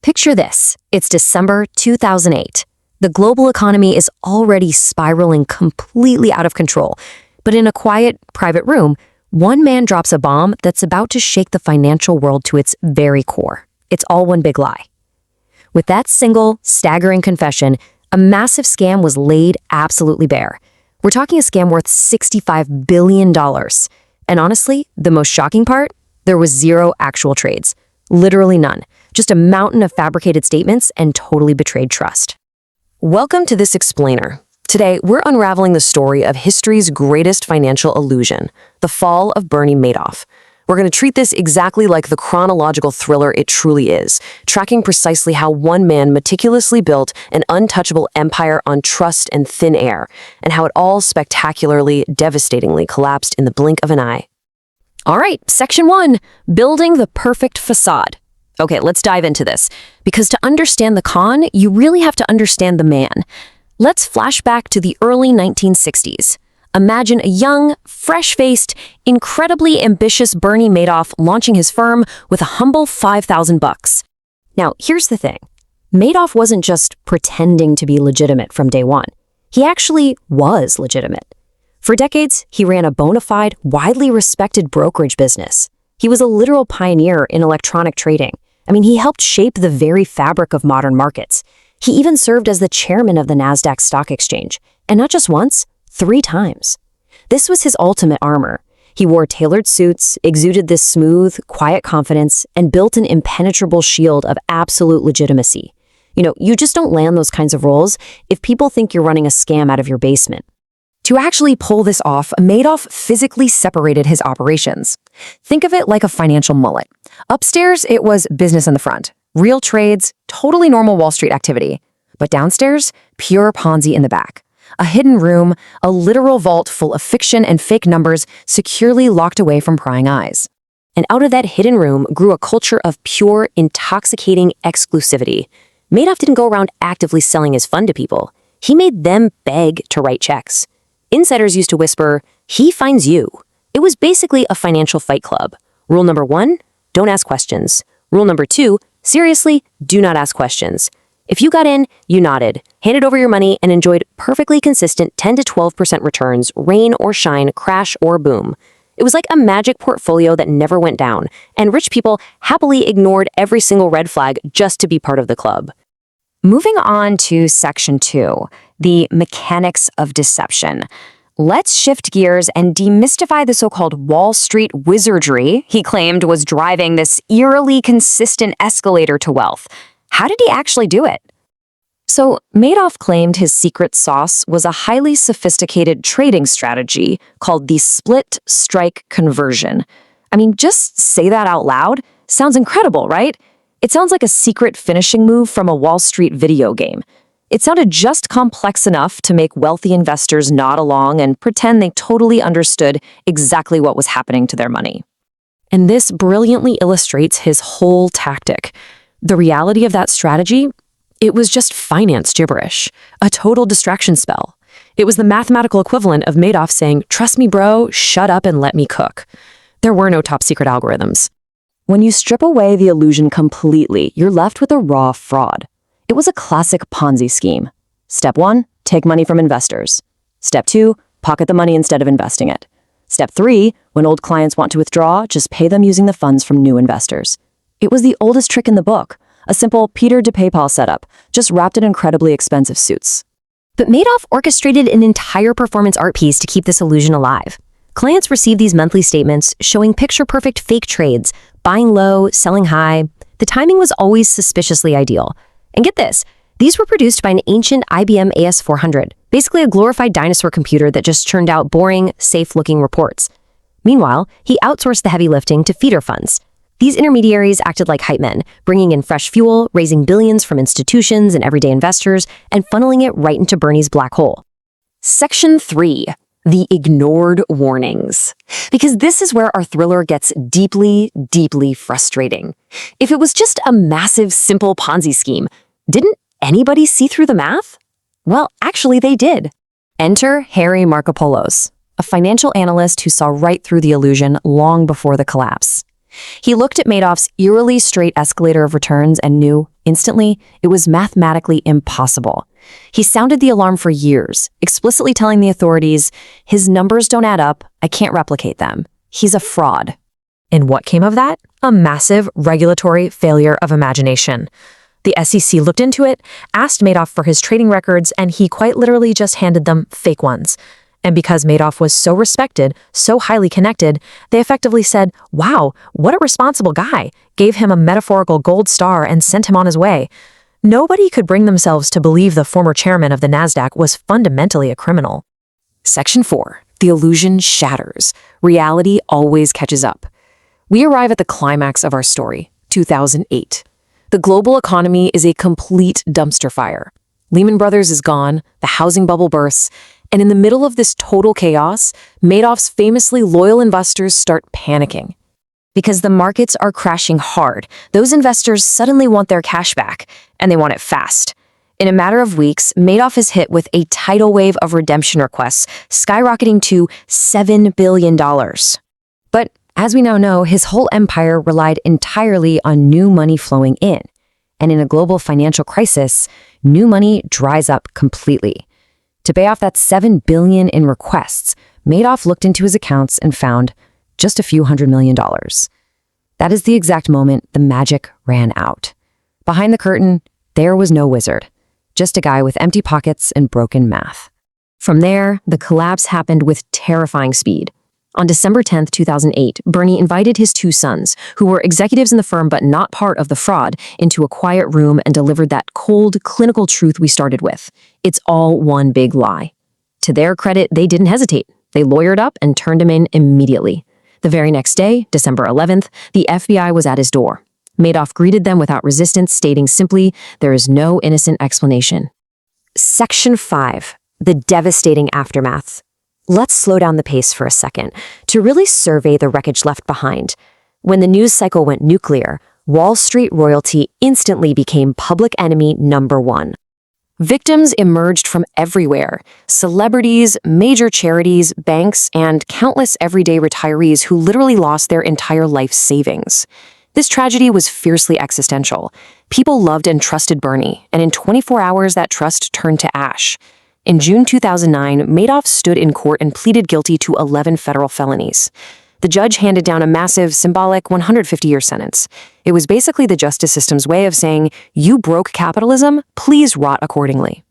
Picture this. It's December 2008. The global economy is already spiraling completely out of control. But in a quiet, private room, one man drops a bomb that's about to shake the financial world to its very core. It's all one big lie. With that single, staggering confession, a massive scam was laid absolutely bare. We're talking a scam worth $65 billion. And honestly, the most shocking part? There was zero actual trades. Literally none. Just a mountain of fabricated statements and totally betrayed trust. Welcome to This Explainer. Today, we're unraveling the story of history's greatest financial illusion, the fall of Bernie Madoff. We're going to treat this exactly like the chronological thriller it truly is, tracking precisely how one man meticulously built an untouchable empire on trust and thin air, and how it all spectacularly, devastatingly collapsed in the blink of an eye. All right, Section 1, building the perfect facade. Okay, let's dive into this, because to understand the con, you really have to understand the man. Let's flash back to the early 1960s. Imagine a young, fresh-faced, incredibly ambitious Bernie Madoff launching his firm with a humble $5,000. Now, here's the thing. Madoff wasn't just pretending to be legitimate from day one. He actually was legitimate. For decades, he ran a bona fide, widely respected brokerage business. He was a literal pioneer in electronic trading. He helped shape the very fabric of modern markets. He even served as the chairman of the Nasdaq Stock Exchange, and not just once, 3 times. This was his ultimate armor. He wore tailored suits, exuded this smooth, quiet confidence, and built an impenetrable shield of absolute legitimacy. You just don't land those kinds of roles if people think you're running a scam out of your basement. To actually pull this off, Madoff physically separated his operations. Think of it like a financial mullet. Upstairs, it was business in the front, real trades, totally normal Wall Street activity. But downstairs, pure Ponzi in the back. A hidden room, a literal vault full of fiction and fake numbers securely locked away from prying eyes. And out of that hidden room grew a culture of pure, intoxicating exclusivity. Madoff didn't go around actively selling his fund to people. He made them beg to write checks. Insiders used to whisper, "He finds you." It was basically a financial fight club. Rule number 1, don't ask questions. Rule number 2, seriously, do not ask questions. If you got in, you nodded, handed over your money, and enjoyed perfectly consistent 10 to 12% returns, rain or shine, crash or boom. It was like a magic portfolio that never went down, and rich people happily ignored every single red flag just to be part of the club. Moving on to Section 2, the mechanics of deception. Let's shift gears and demystify the so-called Wall Street wizardry he claimed was driving this eerily consistent escalator to wealth. How did he actually do it? So, Madoff claimed his secret sauce was a highly sophisticated trading strategy called the split strike conversion. Just say that out loud. Sounds incredible, right? It sounds like a secret finishing move from a Wall Street video game. It sounded just complex enough to make wealthy investors nod along and pretend they totally understood exactly what was happening to their money. And this brilliantly illustrates his whole tactic. The reality of that strategy? It was just finance gibberish, a total distraction spell. It was the mathematical equivalent of Madoff saying, "Trust me, bro, shut up and let me cook." There were no top secret algorithms. When you strip away the illusion completely, you're left with a raw fraud. It was a classic Ponzi scheme. Step 1, take money from investors. Step 2, pocket the money instead of investing it. Step 3, when old clients want to withdraw, just pay them using the funds from new investors. It was the oldest trick in the book, a simple Peter to PayPal setup, just wrapped in incredibly expensive suits. But Madoff orchestrated an entire performance art piece to keep this illusion alive. Clients received these monthly statements showing picture-perfect fake trades, buying low, selling high. The timing was always suspiciously ideal. And get this, these were produced by an ancient IBM AS400, basically a glorified dinosaur computer that just churned out boring, safe-looking reports. Meanwhile, he outsourced the heavy lifting to feeder funds. These intermediaries acted like hype men, bringing in fresh fuel, raising billions from institutions and everyday investors, and funneling it right into Bernie's black hole. Section 3. The ignored warnings. Because this is where our thriller gets deeply, deeply frustrating. If it was just a massive, simple Ponzi scheme, didn't anybody see through the math? Well, actually they did. Enter Harry Markopolos, a financial analyst who saw right through the illusion long before the collapse. He looked at Madoff's eerily straight escalator of returns and knew, instantly, it was mathematically impossible. He sounded the alarm for years, explicitly telling the authorities, his numbers don't add up, I can't replicate them. He's a fraud. And what came of that? A massive regulatory failure of imagination. The SEC looked into it, asked Madoff for his trading records, and he quite literally just handed them fake ones. And because Madoff was so respected, so highly connected, they effectively said, wow, what a responsible guy, gave him a metaphorical gold star and sent him on his way. Nobody could bring themselves to believe the former chairman of the NASDAQ was fundamentally a criminal. Section 4. The illusion shatters. Reality always catches up. We arrive at the climax of our story, 2008. The global economy is a complete dumpster fire. Lehman Brothers is gone, the housing bubble bursts, and in the middle of this total chaos, Madoff's famously loyal investors start panicking. Because the markets are crashing hard, those investors suddenly want their cash back, and they want it fast. In a matter of weeks, Madoff is hit with a tidal wave of redemption requests, skyrocketing to $7 billion. But as we now know, his whole empire relied entirely on new money flowing in. And in a global financial crisis, new money dries up completely. To pay off that $7 billion in requests, Madoff looked into his accounts and found just a few $100 million. That is the exact moment the magic ran out. Behind the curtain, there was no wizard, just a guy with empty pockets and broken math. From there, the collapse happened with terrifying speed. On December 10, 2008, Bernie invited his two sons, who were executives in the firm but not part of the fraud, into a quiet room and delivered that cold, clinical truth we started with. It's all one big lie. To their credit, they didn't hesitate. They lawyered up and turned him in immediately. The very next day, December 11th, the FBI was at his door. Madoff greeted them without resistance, stating simply, there is no innocent explanation. Section 5. The devastating aftermath. Let's slow down the pace for a second to really survey the wreckage left behind. When the news cycle went nuclear, Wall Street royalty instantly became public enemy number one. Victims emerged from everywhere: celebrities, major charities, banks, and countless everyday retirees who literally lost their entire life savings. This tragedy was fiercely existential. People loved and trusted Bernie, and in 24 hours that trust turned to ash. In June 2009, Madoff stood in court and pleaded guilty to 11 federal felonies. The judge handed down a massive, symbolic 150-year sentence. It was basically the justice system's way of saying, you broke capitalism, please rot accordingly.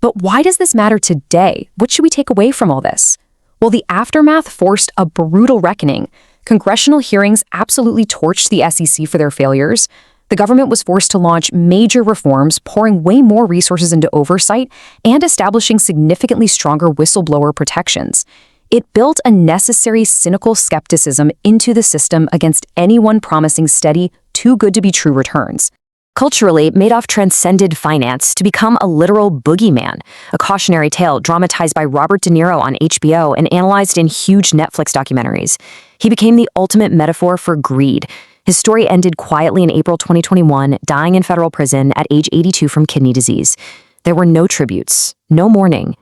But why does this matter today? What should we take away from all this? Well, the aftermath forced a brutal reckoning. Congressional hearings absolutely torched the SEC for their failures. The government was forced to launch major reforms, pouring way more resources into oversight and establishing significantly stronger whistleblower protections. It built a necessary cynical skepticism into the system against anyone promising steady, too good to be true returns. Culturally, Madoff transcended finance to become a literal boogeyman, a cautionary tale dramatized by Robert De Niro on HBO and analyzed in huge Netflix documentaries. He became the ultimate metaphor for greed. His story ended quietly in April 2021, dying in federal prison at age 82 from kidney disease. There were no tributes, no mourning,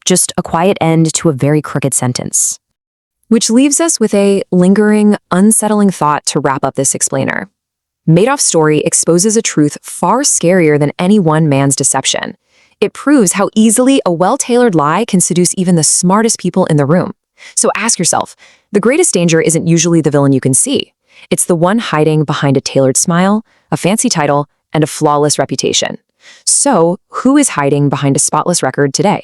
just a quiet end to a very crooked sentence. Which leaves us with a lingering, unsettling thought to wrap up this explainer. Madoff's story exposes a truth far scarier than any one man's deception. It proves how easily a well-tailored lie can seduce even the smartest people in the room. So ask yourself, the greatest danger isn't usually the villain you can see. It's the one hiding behind a tailored smile, a fancy title, and a flawless reputation. So, who is hiding behind a spotless record today?